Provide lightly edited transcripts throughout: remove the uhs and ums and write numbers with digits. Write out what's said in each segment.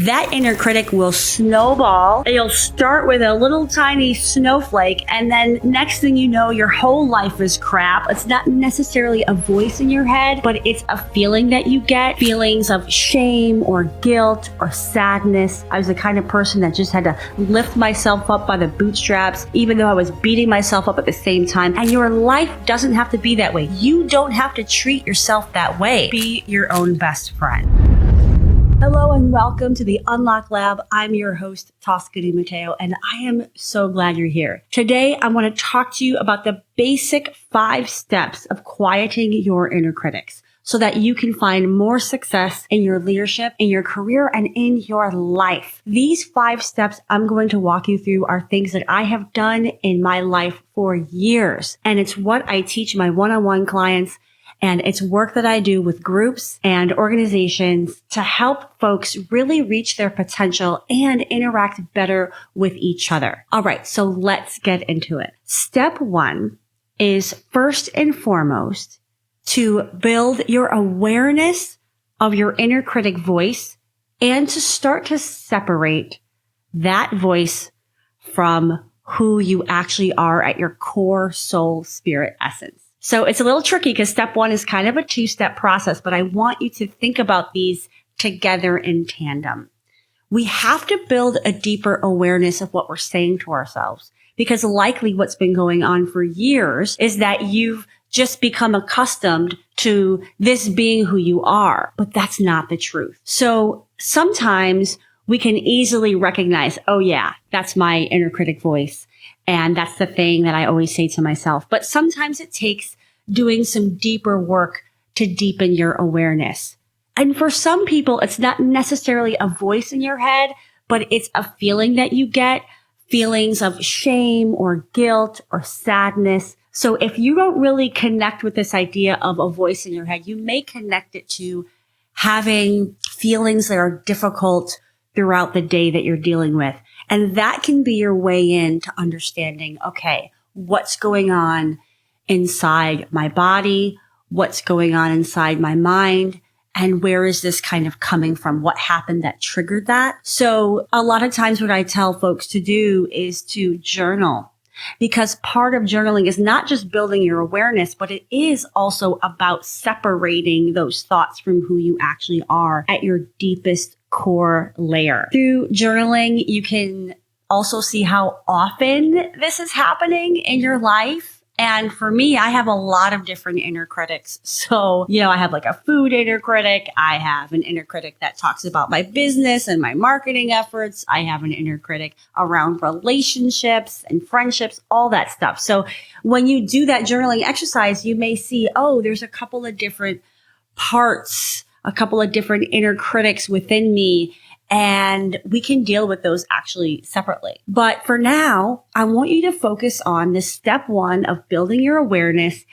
That inner critic will snowball. You'll start with a little tiny snowflake, and then next thing you know, your whole life is crap. It's not necessarily a voice in your head, but it's a feeling that you get. Feelings of shame or guilt or sadness. I was the kind of person that just had to lift myself up by the bootstraps, even though I was beating myself up at the same time. And your life doesn't have to be that way. You don't have to treat yourself that way. Be your own best friend. Hello and welcome to the Unlock Lab. I'm your host, Tosca Di Matteo, and I am so glad you're here. Today, I want to talk to you about the basic 5 steps of quieting your inner critics so that you can find more success in your leadership, in your career, and in your life. These 5 steps I'm going to walk you through are things that I have done in my life for years, and it's what I teach my one-on-one clients. And it's work that I do with groups and organizations to help folks really reach their potential and interact better with each other. All right, so let's get into it. Step 1 is first and foremost to build your awareness of your inner critic voice and to start to separate that voice from who you actually are at your core soul spirit essence. So it's a little tricky because step 1 is kind of a 2-step process, but I want you to think about these together in tandem. We have to build a deeper awareness of what we're saying to ourselves because likely what's been going on for years is that you've just become accustomed to this being who you are, but that's not the truth. So sometimes we can easily recognize, oh yeah, that's my inner critic voice. And that's the thing that I always say to myself. But sometimes it takes doing some deeper work to deepen your awareness. And for some people, it's not necessarily a voice in your head, but it's a feeling that you get, feelings of shame or guilt or sadness. So if you don't really connect with this idea of a voice in your head, you may connect it to having feelings that are difficult throughout the day that you're dealing with. And that can be your way in to understanding, okay, what's going on inside my body? What's going on inside my mind? And where is this kind of coming from? What happened that triggered that? So a lot of times what I tell folks to do is to journal, because part of journaling is not just building your awareness, but it is also about separating those thoughts from who you actually are at your deepest core layer. Through journaling, you can also see how often this is happening in your life. And for me, I have a lot of different inner critics. So, I have like a food inner critic. I have an inner critic that talks about my business and my marketing efforts. I have an inner critic around relationships and friendships, all that stuff. So when you do that journaling exercise, you may see, oh, there's a couple of different parts, a couple of different inner critics within me, and we can deal with those actually separately. But for now, I want you to focus on this step 1 of building your awareness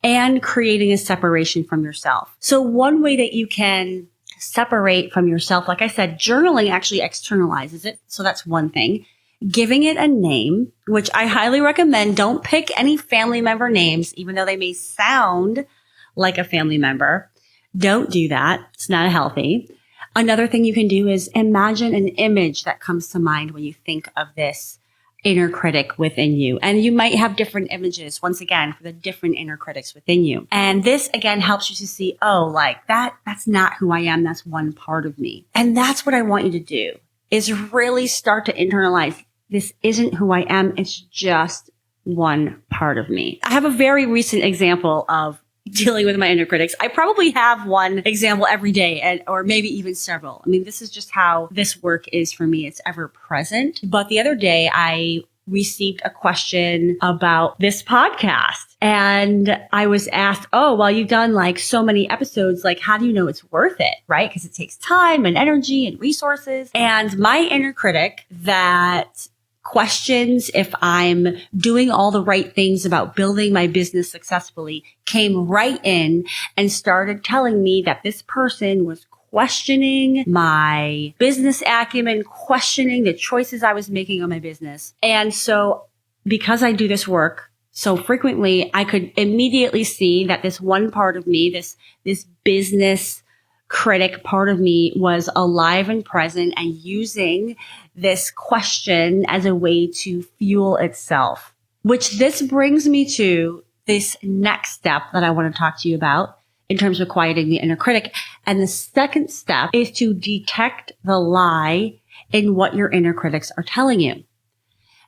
and creating a separation from yourself. So one way that you can separate from yourself, like I said, journaling actually externalizes it. So that's one thing. Giving it a name, which I highly recommend. Don't pick any family member names, even though they may sound like a family member. Don't do that. It's not healthy. Another thing you can do is imagine an image that comes to mind when you think of this inner critic within you. And you might have different images, once again, for the different inner critics within you. And this, again, helps you to see, oh, like that's not who I am. That's one part of me. And that's what I want you to do, is really start to internalize, this isn't who I am. It's just one part of me. I have a very recent example of dealing with my inner critics. I probably have one example every day, or maybe even several. I mean, this is just how this work is for me. It's ever present. But the other day, I received a question about this podcast. And I was asked, oh, well, you've done like so many episodes. Like, how do you know it's worth it? Right? Because it takes time and energy and resources. And my inner critic that questions if I'm doing all the right things about building my business successfully came right in and started telling me that this person was questioning my business acumen, questioning the choices I was making on my business. And so because I do this work so frequently, I could immediately see that this one part of me, this business critic part of me was alive and present and using this question as a way to fuel itself. Which this brings me to this next step that I want to talk to you about in terms of quieting the inner critic. And the second step is to detect the lie in what your inner critics are telling you.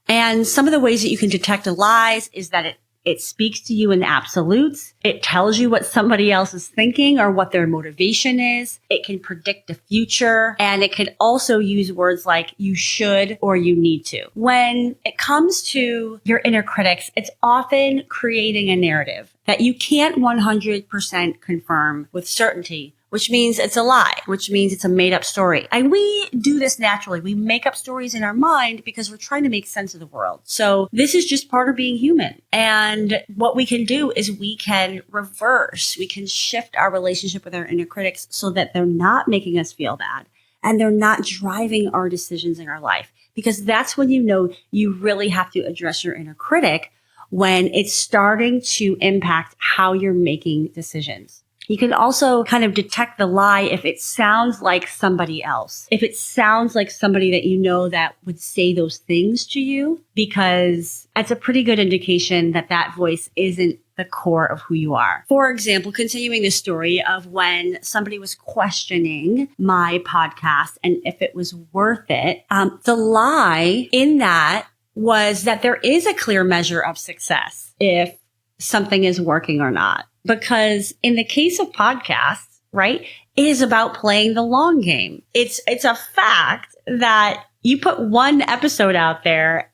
And some of the ways that you can detect the lies is that it speaks to you in absolutes. It tells you what somebody else is thinking or what their motivation is. It can predict the future. And it can also use words like you should or you need to. When it comes to your inner critics, it's often creating a narrative that you can't 100% confirm with certainty, which means it's a lie, which means it's a made up story. And we do this naturally. We make up stories in our mind because we're trying to make sense of the world. So this is just part of being human. And what we can do is we can reverse, we can shift our relationship with our inner critics so that they're not making us feel bad and they're not driving our decisions in our life. Because that's when you know you really have to address your inner critic, when it's starting to impact how you're making decisions. You can also kind of detect the lie if it sounds like somebody else. If it sounds like somebody that you know that would say those things to you, because that's a pretty good indication that that voice isn't the core of who you are. For example, continuing the story of when somebody was questioning my podcast and if it was worth it, the lie in that was that there is a clear measure of success if something is working or not. Because in the case of podcasts, right, it is about playing the long game. It's a fact that you put one episode out there,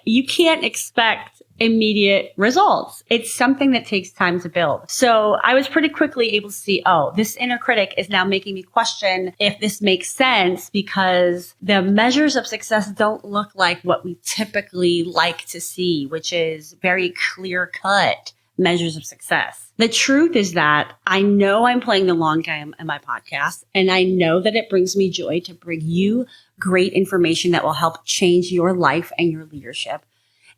you can't expect immediate results. It's something that takes time to build. So I was pretty quickly able to see, oh, this inner critic is now making me question if this makes sense, because the measures of success don't look like what we typically like to see, which is very clear-cut measures of success. The truth is that I know I'm playing the long game in my podcast, and I know that it brings me joy to bring you great information that will help change your life and your leadership.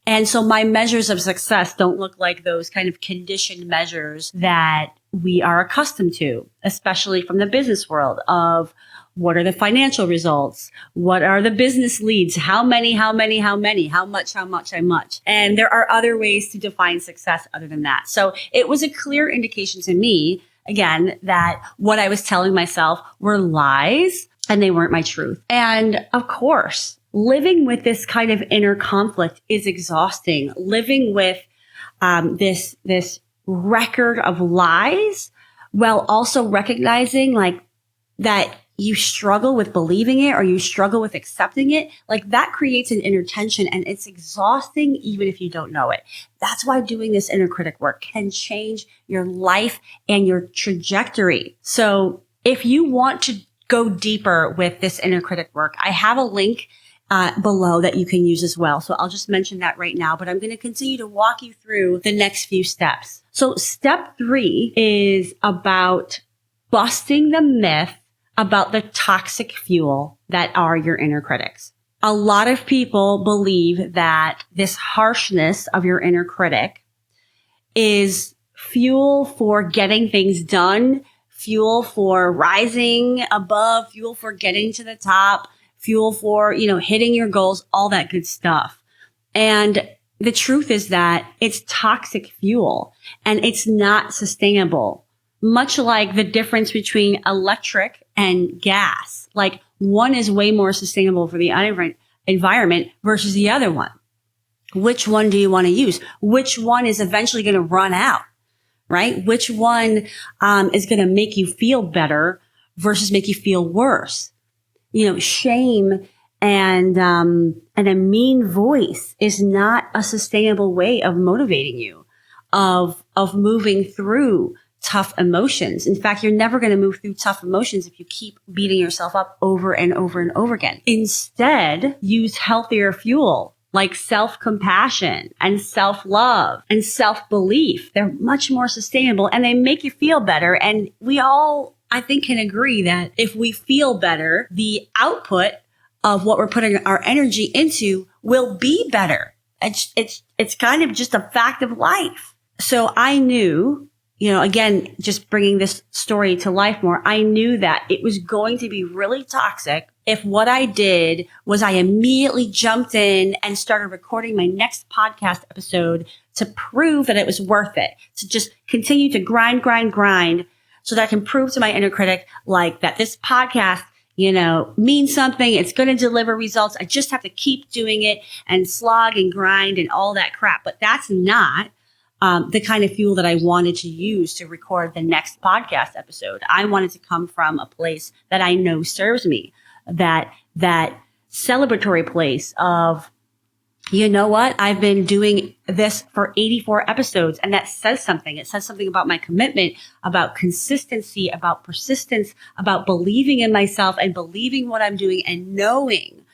And so my measures of success don't look like those kind of conditioned measures that we are accustomed to, especially from the business world of what are the financial results? What are the business leads? How many, how much. And there are other ways to define success other than that. So it was a clear indication to me, again, that what I was telling myself were lies and they weren't my truth. And of course, living with this kind of inner conflict is exhausting. Living with this record of lies while also recognizing like that you struggle with believing it or you struggle with accepting it, like that creates an inner tension and it's exhausting even if you don't know it. That's why doing this inner critic work can change your life and your trajectory. So if you want to go deeper with this inner critic work, I have a link below that you can use as well. So I'll just mention that right now, but I'm going to continue to walk you through the next few steps. So step 3 is about busting the myth about the toxic fuel that are your inner critics. A lot of people believe that this harshness of your inner critic is fuel for getting things done, fuel for rising above, fuel for getting to the top, fuel for, hitting your goals, all that good stuff. And the truth is that it's toxic fuel and it's not sustainable. Much like the difference between electric and gas. Like one is way more sustainable for the environment versus the other one. Which one do you want to use? Which one is eventually going to run out, right? Which one is going to make you feel better versus make you feel worse? Shame and a mean voice is not a sustainable way of motivating you, of moving through tough emotions. In fact, you're never going to move through tough emotions if you keep beating yourself up over and over and over again. Instead, use healthier fuel like self-compassion and self-love and self-belief. They're much more sustainable and they make you feel better. And we all, I think, can agree that if we feel better, the output of what we're putting our energy into will be better. It's kind of just a fact of life. So I knew again, just bringing this story to life more, I knew that it was going to be really toxic if what I did was I immediately jumped in and started recording my next podcast episode to prove that it was worth it, to just continue to grind so that I can prove to my inner critic like that this podcast, means something. It's going to deliver results. I just have to keep doing it and slog and grind and all that crap. But that's not the kind of fuel that I wanted to use to record the next podcast episode. I wanted to come from a place that I know serves me, that celebratory place of, you know what? I've been doing this for 84 episodes, and that says something. It says something about my commitment, about consistency, about persistence, about believing in myself and believing what I'm doing and knowing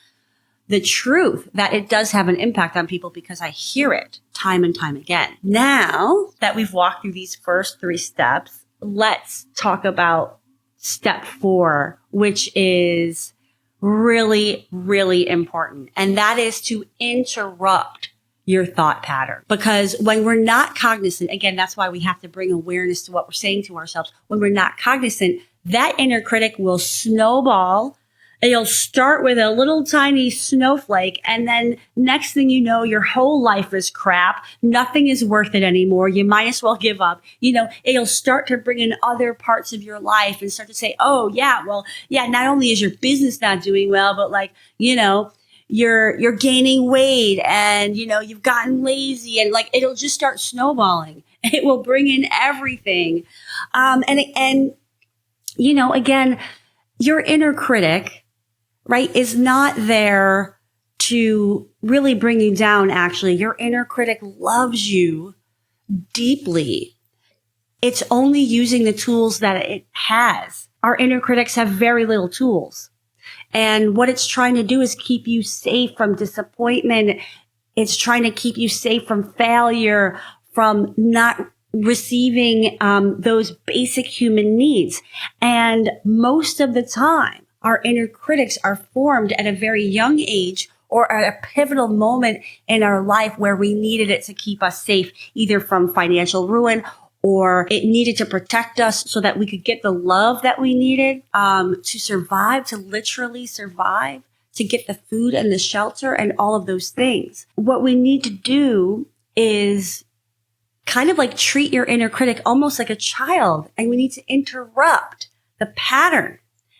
the truth that it does have an impact on people because I hear it time and time again. Now that we've walked through these first 3 steps, let's talk about step 4, which is really, really important. And that is to interrupt your thought pattern. Because when we're not cognizant, again, that's why we have to bring awareness to what we're saying to ourselves. When we're not cognizant, that inner critic will snowball. It'll start with a little tiny snowflake, and then next thing you know, your whole life is crap. Nothing is worth it anymore. You might as well give up. It'll start to bring in other parts of your life and start to say, oh yeah, well, yeah, not only is your business not doing well, but you're gaining weight and, you've gotten lazy, and it'll just start snowballing. It will bring in everything. Again, your inner critic, right, is not there to really bring you down. Actually, your inner critic loves you deeply. It's only using the tools that it has. Our inner critics have very little tools. And what it's trying to do is keep you safe from disappointment. It's trying to keep you safe from failure, from not receiving those basic human needs. And most of the time, our inner critics are formed at a very young age or at a pivotal moment in our life where we needed it to keep us safe, either from financial ruin or it needed to protect us so that we could get the love that we needed to survive, to literally survive, to get the food and the shelter and all of those things. What we need to do is kind of treat your inner critic almost like a child, and we need to interrupt the pattern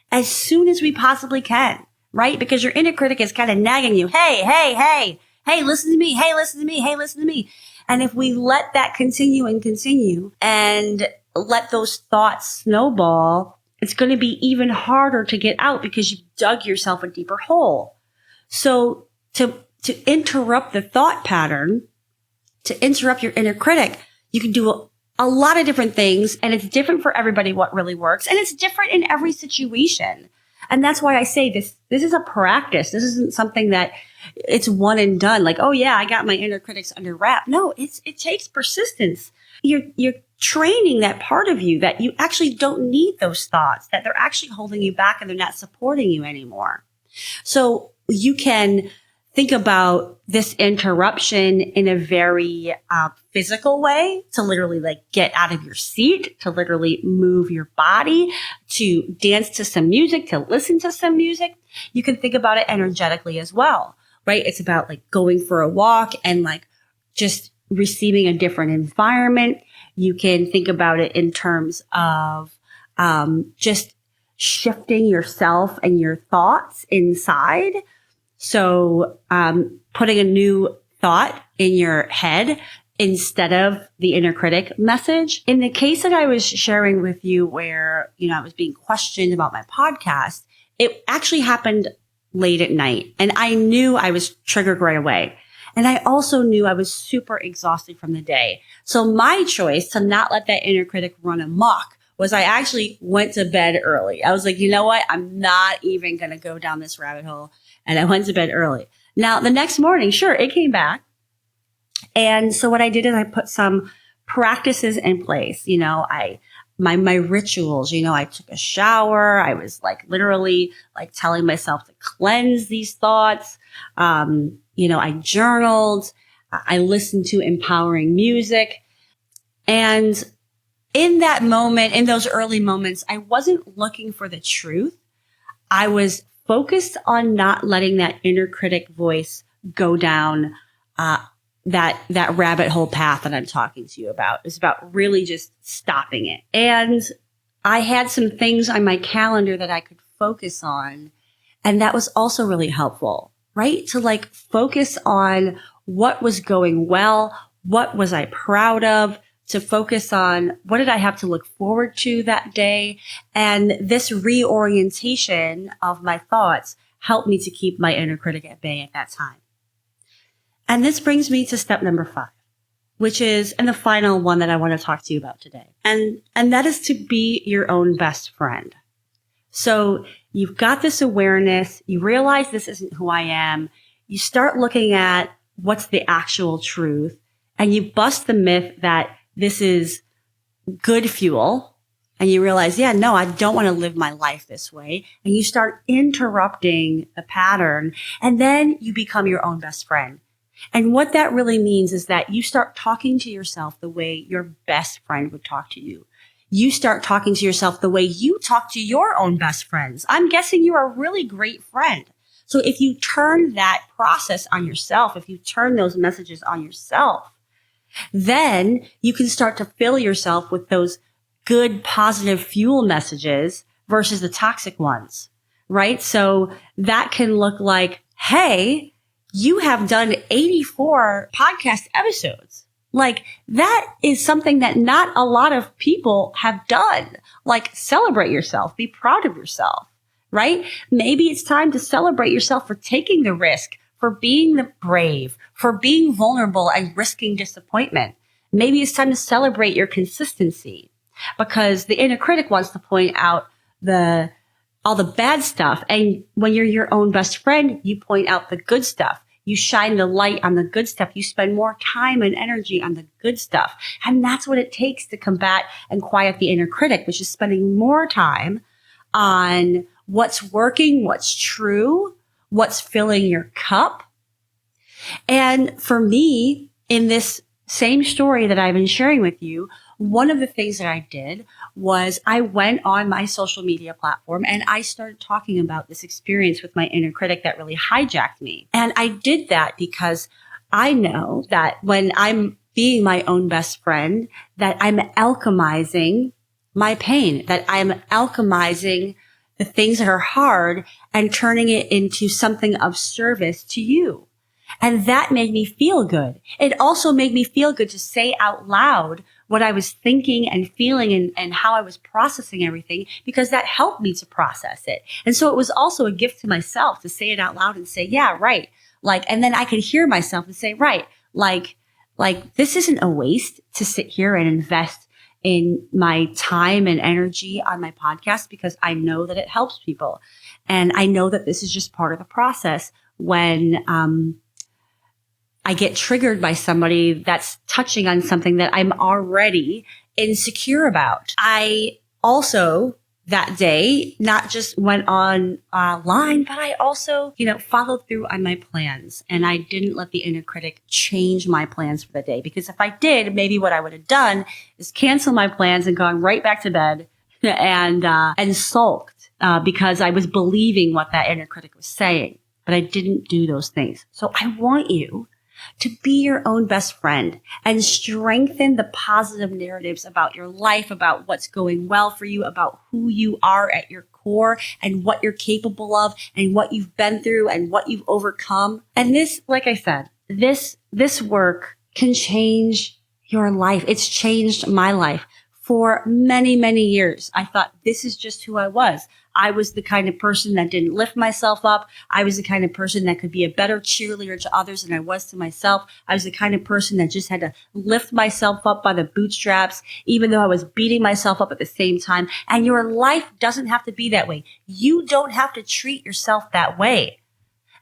as soon as we possibly can, right? Because your inner critic is kind of nagging you. Hey, listen to me. Hey, listen to me. Hey, listen to me. And if we let that continue and let those thoughts snowball, it's going to be even harder to get out because you dug yourself a deeper hole. So to interrupt the thought pattern, to interrupt your inner critic, you can do a lot of different things, and it's different for everybody what really works, and it's different in every situation. And that's why I say this is a practice. This isn't something that it's one and done. Like, oh yeah, I got my inner critics under wrap. No, it takes persistence. You're training that part of you that you actually don't need those thoughts, that they're actually holding you back and they're not supporting you anymore. So you can think about this interruption in a very physical way, to literally get out of your seat, to literally move your body, to dance to some music, to listen to some music. You can think about it energetically as well, right? It's about going for a walk and just receiving a different environment. You can think about it in terms of just shifting yourself and your thoughts inside. So putting a new thought in your head instead of the inner critic message. In the case that I was sharing with you where, I was being questioned about my podcast, it actually happened late at night, and I knew I was triggered right away. And I also knew I was super exhausted from the day. So my choice to not let that inner critic run amok was I actually went to bed early. I was like, you know what? I'm not even going to go down this rabbit hole. And I went to bed early. Now, the next morning, sure, it came back. And so what I did is I put some practices in place. My rituals, I took a shower. I was literally telling myself to cleanse these thoughts. I journaled. I listened to empowering music. And in that moment, in those early moments, I wasn't looking for the truth. I was focused on not letting that inner critic voice go down that rabbit hole path that I'm talking to you about. It's about really just stopping it. And I had some things on my calendar that I could focus on. And that was also really helpful, right? To like focus on what was going well, what was I proud of, to focus on what did I have to look forward to that day. And this reorientation of my thoughts helped me to keep my inner critic at bay at that time. And this brings me to step number 5, which is, and the final one that I want to talk to you about today. And that is to be your own best friend. So you've got this awareness, you realize this isn't who I am, you start looking at what's the actual truth, and you bust the myth that this is good fuel, and you realize, yeah, no, I don't want to live my life this way. And you start interrupting the pattern, and then you become your own best friend. And what that really means is that you start talking to yourself the way your best friend would talk to you. You start talking to yourself the way you talk to your own best friends. I'm guessing you're a really great friend. So if you turn that process on yourself, if you turn those messages on yourself, then you can start to fill yourself with those good, positive fuel messages versus the toxic ones, right? So that can look like, hey, you have done 84 podcast episodes. Like that is something that not a lot of people have done. Like celebrate yourself, be proud of yourself, right? Maybe it's time to celebrate yourself for taking the risk, for being the brave, for being vulnerable and risking disappointment. Maybe it's time to celebrate your consistency, because the inner critic wants to point out all the bad stuff. And when you're your own best friend, you point out the good stuff. You shine the light on the good stuff. You spend more time and energy on the good stuff. And that's what it takes to combat and quiet the inner critic, which is spending more time on what's working, what's true, what's filling your cup. And for me, in this same story that I've been sharing with you, one of the things that I did was I went on my social media platform and I started talking about this experience with my inner critic that really hijacked me. And I did that because I know that when I'm being my own best friend, that I'm alchemizing my pain, that I'm alchemizing the things that are hard and turning it into something of service to you. And that made me feel good. It also made me feel good to say out loud what I was thinking and feeling and how I was processing everything, because that helped me to process it. And so it was also a gift to myself to say it out loud and say, yeah, right. Like, and then I could hear myself and say, right, like this isn't a waste to sit here and invest in my time and energy on my podcast, because I know that it helps people. And I know that this is just part of the process when, I get triggered by somebody that's touching on something that I'm already insecure about. I also that day not just went online, but I also, followed through on my plans, and I didn't let the inner critic change my plans for the day. Because if I did, maybe what I would have done is cancel my plans and gone right back to bed and sulked because I was believing what that inner critic was saying. But I didn't do those things. So I want you to be your own best friend and strengthen the positive narratives about your life, about what's going well for you, about who you are at your core and what you're capable of and what you've been through and what you've overcome. And this, like I said, this work can change your life. It's changed my life. For many, many years, I thought this is just who I was. I was the kind of person that didn't lift myself up. I was the kind of person that could be a better cheerleader to others than I was to myself. I was the kind of person that just had to lift myself up by the bootstraps, even though I was beating myself up at the same time. And your life doesn't have to be that way. You don't have to treat yourself that way.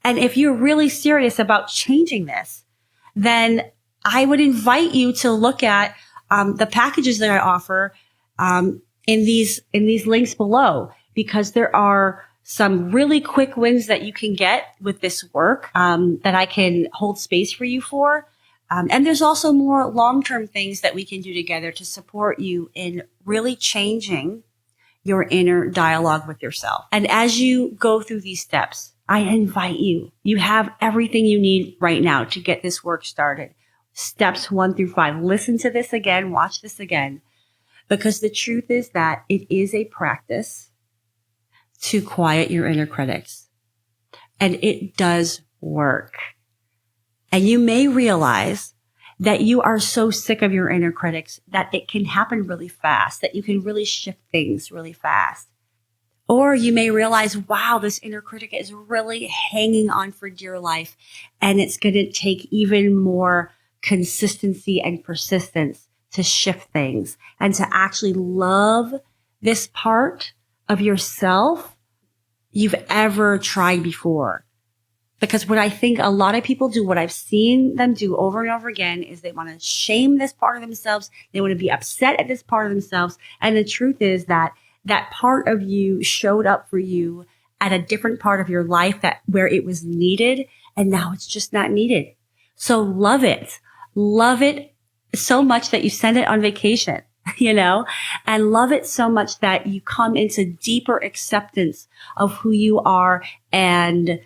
And if you're really serious about changing this, then I would invite you to look at the packages that I offer in these links below, because there are some really quick wins that you can get with this work that I can hold space for you for. And there's also more long-term things that we can do together to support you in really changing your inner dialogue with yourself. And as you go through these steps, I invite you, you have everything you need right now to get this work started. Steps 1 through 5. Listen to this again, watch this again, because the truth is that it is a practice to quiet your inner critics. And it does work. And you may realize that you are so sick of your inner critics that it can happen really fast, that you can really shift things really fast. Or you may realize, wow, this inner critic is really hanging on for dear life, and it's going to take even more consistency and persistence to shift things and to actually love this part of yourself you've ever tried before. Because what I think a lot of people do, what I've seen them do over and over again, is they want to shame this part of themselves. They want to be upset at this part of themselves. And the truth is that that part of you showed up for you at a different part of your life where it was needed. And now it's just not needed. So love it. Love it so much that you send it on vacation, and love it so much that you come into deeper acceptance of who you are and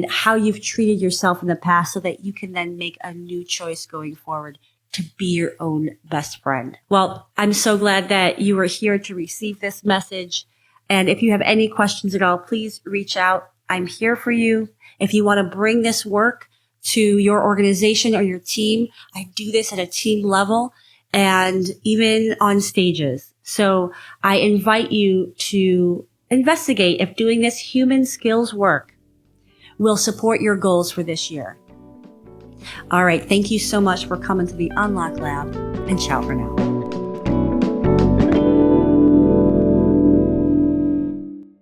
how you've treated yourself in the past, so that you can then make a new choice going forward to be your own best friend. Well, I'm so glad that you were here to receive this message. And if you have any questions at all, please reach out. I'm here for you. If you want to bring this work to your organization or your team, I do this at a team level and even on stages. So I invite you to investigate if doing this human skills work will support your goals for this year. All right. Thank you so much for coming to the Unlock Lab, and ciao for now.